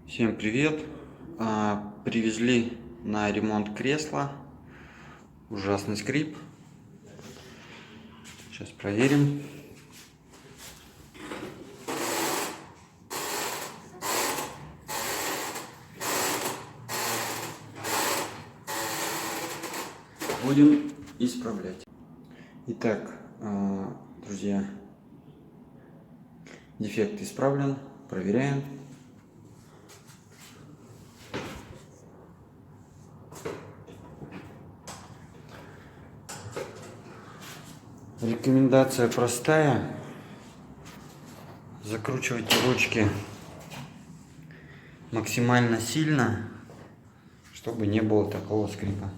Всем привет! Привезли на ремонт кресла. Ужасный скрип. Сейчас проверим. Будем исправлять. Итак, друзья, дефект исправлен. Проверяем. Рекомендация простая. Закручивайте ручки максимально сильно, чтобы не было такого скрипа.